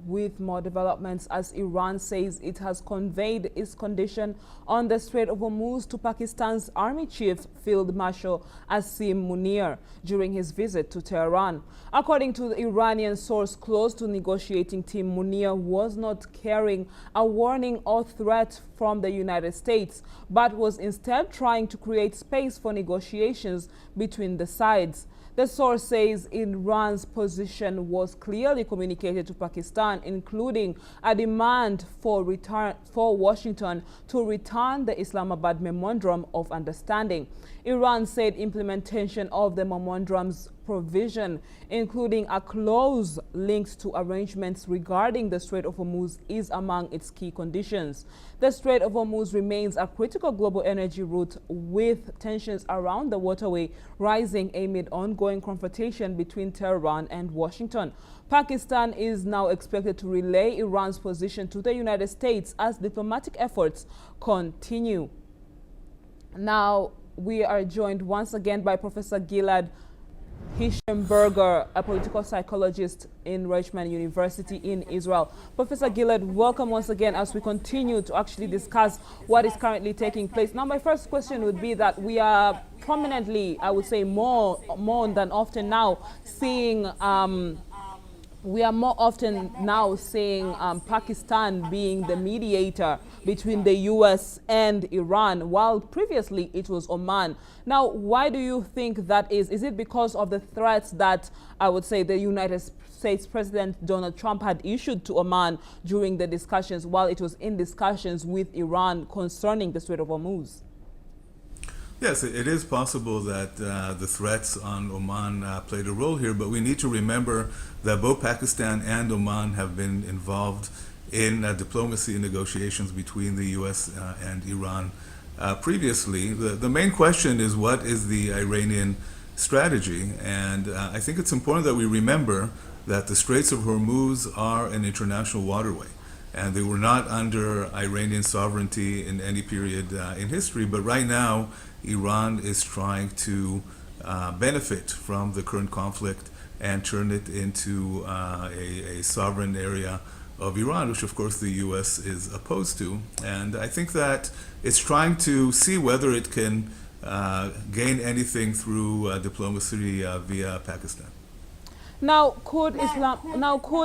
With more developments as Iran says it has conveyed its condition on the Strait of Hormuz to Pakistan's Army Chief Field Marshal Asim Munir during his visit to Tehran. According to the Iranian source close to negotiating team, Munir was not carrying a warning or threat from the United States, but was instead trying to create space for negotiations between the sides. The source says Iran's position was clearly communicated to Pakistan, including a demand for Washington to return the Islamabad Memorandum of Understanding. Iran said implementation of the memorandum's provision, including a clause linked to arrangements regarding the Strait of Hormuz, is among its key conditions. The Strait of Hormuz remains a critical global energy route, with tensions around the waterway rising amid ongoing confrontation between Tehran and Washington. Pakistan is now expected to relay Iran's position to the United States as diplomatic efforts continue. Now, we are joined once again by Professor Gilad Hischenberger, a political psychologist in Reichman University in Israel. Professor Gilad, welcome once again as we continue to actually discuss what is currently taking place. Now, my first question would be that we are prominently, I would say more than often now, seeing Pakistan being the mediator between the U.S. and Iran, while previously it was Oman. Now, why do you think that is? Is it because of the threats that I would say the United States President Donald Trump had issued to Oman during the discussions, while it was in discussions with Iran concerning the Strait of Hormuz? Yes, it is possible that the threats on Oman played a role here, but we need to remember that both Pakistan and Oman have been involved in diplomacy and negotiations between the U.S. And Iran previously. The main question is, what is the Iranian strategy? And I think it's important that we remember that the Straits of Hormuz are an international waterway, and they were not under Iranian sovereignty in any period in history. But right now, Iran is trying to benefit from the current conflict and turn it into a sovereign area of Iran, which of course the U.S. is opposed to. And I think that it's trying to see whether it can gain anything through diplomacy via Pakistan. Now, could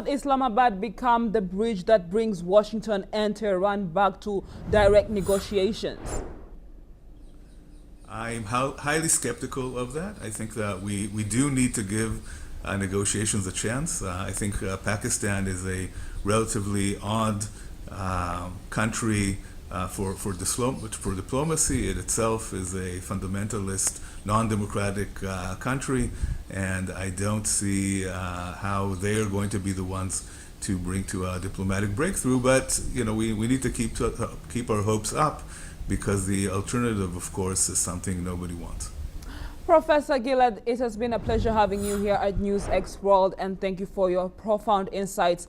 Islamabad become the bridge that brings Washington and Tehran back to direct negotiations? I'm highly skeptical of that. I think that we do need to give negotiations a chance. I think Pakistan is a relatively odd country for diplomacy. It itself is a fundamentalist, non-democratic country, and I don't see how they are going to be the ones to bring to a diplomatic breakthrough. But you know, we need to keep our hopes up, because the alternative, of course, is something nobody wants. Professor Gilad, it has been a pleasure having you here at NewsX World, and thank you for your profound insights